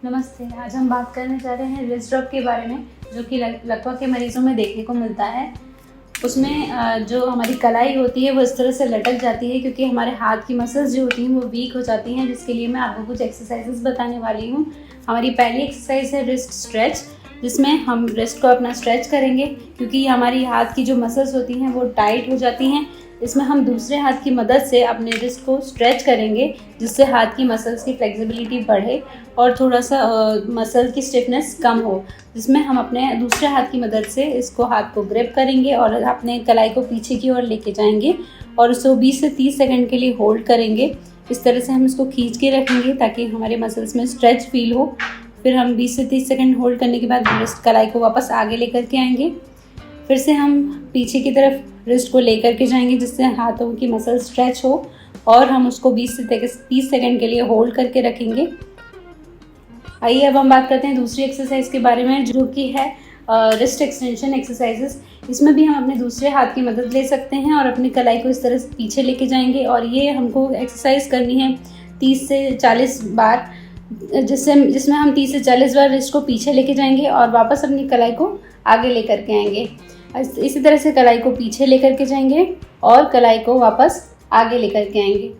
नमस्ते। आज हम बात करने जा रहे हैं रिस्ट ड्रॉप के बारे में, जो कि लकवा के मरीज़ों में देखने को मिलता है। उसमें जो हमारी कलाई होती है वो इस तरह से लटक जाती है, क्योंकि हमारे हाथ की मसल्स जो होती हैं वो वीक हो जाती हैं, जिसके लिए मैं आपको कुछ एक्सरसाइजेस बताने वाली हूँ। हमारी पहली एक्सरसाइज है रिस्ट स्ट्रेच, जिसमें हम रिस्ट को अपना स्ट्रेच करेंगे, क्योंकि हमारी हाथ की जो मसल्स होती हैं वो टाइट हो जाती हैं। इसमें हम दूसरे हाथ की मदद से अपने रिस्ट को स्ट्रेच करेंगे, जिससे हाथ की मसल्स की फ्लेक्सिबिलिटी बढ़े और थोड़ा सा मसल की स्टिफनेस कम हो, जिसमें हम अपने दूसरे हाथ की मदद से इसको हाथ को ग्रिप करेंगे और अपने कलाई को पीछे की ओर लेके जाएंगे और उसको 20 से 30 सेकंड के लिए होल्ड करेंगे। इस तरह से हम इसको खींच के रखेंगे ताकि हमारे मसल्स में स्ट्रेच फील हो। फिर हम 20 से 30 सेकंड होल्ड करने के बाद रिस्ट कलाई को वापस आगे लेकर के आएंगे। फिर से हम पीछे की तरफ रिस्ट को लेकर के जाएंगे, जिससे हाथों की मसल स्ट्रेच हो, और हम उसको 20 से 30 सेकंड के लिए होल्ड करके रखेंगे। आइए अब हम बात करते हैं दूसरी एक्सरसाइज के बारे में, जो कि है रिस्ट एक्सटेंशन एक्सरसाइजेस। इसमें भी हम अपने दूसरे हाथ की मदद ले सकते हैं और अपनी कलाई को इस तरह से पीछे लेके जाएंगे, और ये हमको एक्सरसाइज करनी है 30 से 40 बार, जिसमें हम 30 से 40 बार रिस्ट को पीछे लेके जाएंगे और वापस अपनी कलाई को आगे लेकर के आएंगे। इसी तरह से कलाई को पीछे लेकर के जाएंगे और कलाई को वापस आगे लेकर के आएंगे।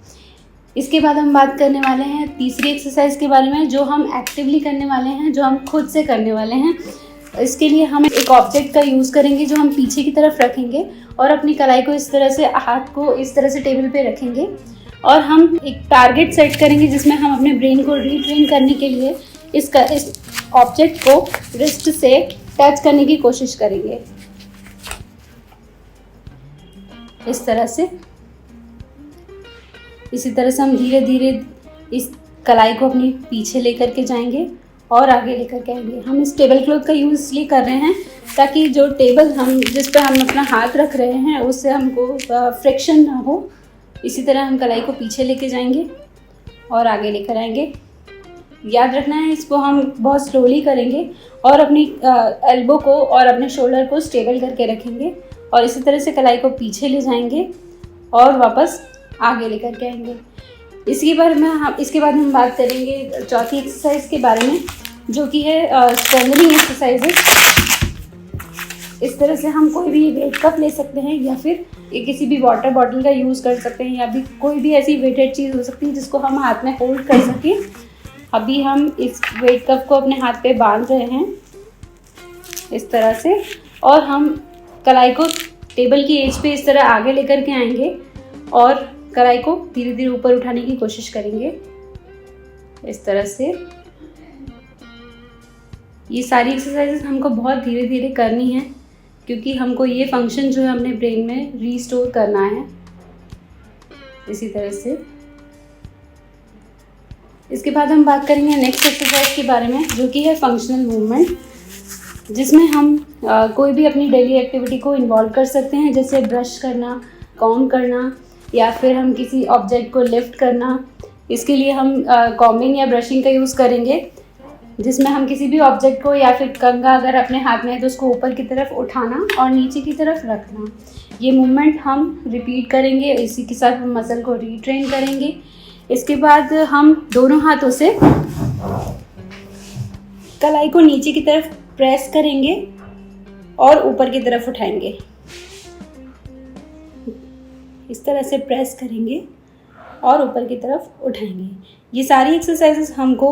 इसके बाद हम बात करने वाले हैं तीसरी एक्सरसाइज के बारे में, जो हम एक्टिवली करने वाले हैं, जो हम खुद से करने वाले हैं। इसके लिए हम एक ऑब्जेक्ट का यूज़ करेंगे, जो हम पीछे की तरफ रखेंगे और अपनी कलाई को इस तरह से, हाथ को इस तरह से टेबल पे रखेंगे, और हम एक टारगेट सेट करेंगे, जिसमें हम अपने ब्रेन को रीट्रेन करने के लिए इस ऑब्जेक्ट को रिस्ट से टच करने की कोशिश करेंगे, इस तरह से। इसी तरह से हम धीरे धीरे इस कलाई को अपनी पीछे लेकर के जाएंगे और आगे लेकर के आएंगे। हम इस टेबल क्लॉथ का यूज़ इसलिए कर रहे हैं ताकि जो टेबल जिस पर हम अपना हाथ रख रहे हैं उससे हमको फ्रिक्शन ना हो। इसी तरह हम कलाई को पीछे लेके जाएंगे और आगे लेकर आएंगे। याद रखना है, इसको हम बहुत स्लोली करेंगे और अपनी एल्बो को और अपने शोल्डर को स्टेबल करके रखेंगे, और इसी तरह से कलाई को पीछे ले जाएंगे और वापस आगे लेकर के आएंगे। इसके बाद हम बात करेंगे चौथी एक्सरसाइज के बारे में, जो कि है स्ट्रेंथनिंग एक्सरसाइजेस। इस तरह से हम कोई भी वेट कप ले सकते हैं, या फिर किसी भी वाटर बॉटल का यूज़ कर सकते हैं, या भी कोई भी ऐसी वेटेड चीज़ हो सकती है जिसको हम हाथ में होल्ड कर सकें। अभी हम इस वेट कप को अपने हाथ पे बांध रहे हैं इस तरह से, और हम कलाई को टेबल की एज पे इस तरह आगे लेकर के आएंगे और कलाई को धीरे धीरे ऊपर उठाने की कोशिश करेंगे, इस तरह से। ये सारी एक्सरसाइजेस हमको बहुत धीरे धीरे करनी है, क्योंकि हमको ये फंक्शन जो है अपने ब्रेन में रीस्टोर करना है, इसी तरह से। इसके बाद हम बात करेंगे नेक्स्ट एक्सरसाइज के बारे में, जो कि है फंक्शनल मूवमेंट, जिसमें हम कोई भी अपनी डेली एक्टिविटी को इन्वॉल्व कर सकते हैं, जैसे ब्रश करना, कॉम्ब करना, या फिर हम किसी ऑब्जेक्ट को लिफ्ट करना। इसके लिए हम कॉम्बिंग या ब्रशिंग का यूज़ करेंगे, जिसमें हम किसी भी ऑब्जेक्ट को, या फिर कंघा अगर अपने हाथ में है तो उसको ऊपर की तरफ उठाना और नीचे की तरफ रखना। ये मूवमेंट हम रिपीट करेंगे, इसी के साथ हम मसल को रीट्रेन करेंगे। इसके बाद हम दोनों हाथों से कलाई को नीचे की तरफ प्रेस करेंगे और ऊपर की तरफ उठाएंगे, इस तरह से प्रेस करेंगे और ऊपर की तरफ उठाएंगे। ये सारी एक्सरसाइजेस हमको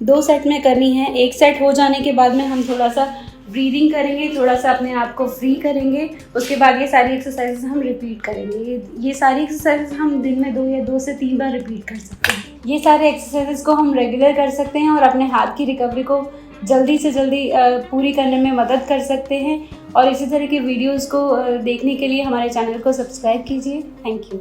2 सेट में करनी है। एक सेट हो जाने के बाद में हम थोड़ा सा ब्रीदिंग करेंगे, थोड़ा सा अपने आप को फ्री करेंगे। उसके बाद ये सारी एक्सरसाइजेस हम रिपीट करेंगे। ये सारी एक्सरसाइजेस हम दिन में 2 या 2 से 3 बार रिपीट कर सकते हैं। ये सारे एक्सरसाइजेस को हम रेगुलर कर सकते हैं और अपने हाथ की रिकवरी को जल्दी से जल्दी पूरी करने में मदद कर सकते हैं। और इसी तरह के वीडियोज़ को देखने के लिए हमारे चैनल को सब्सक्राइब कीजिए। Thank you.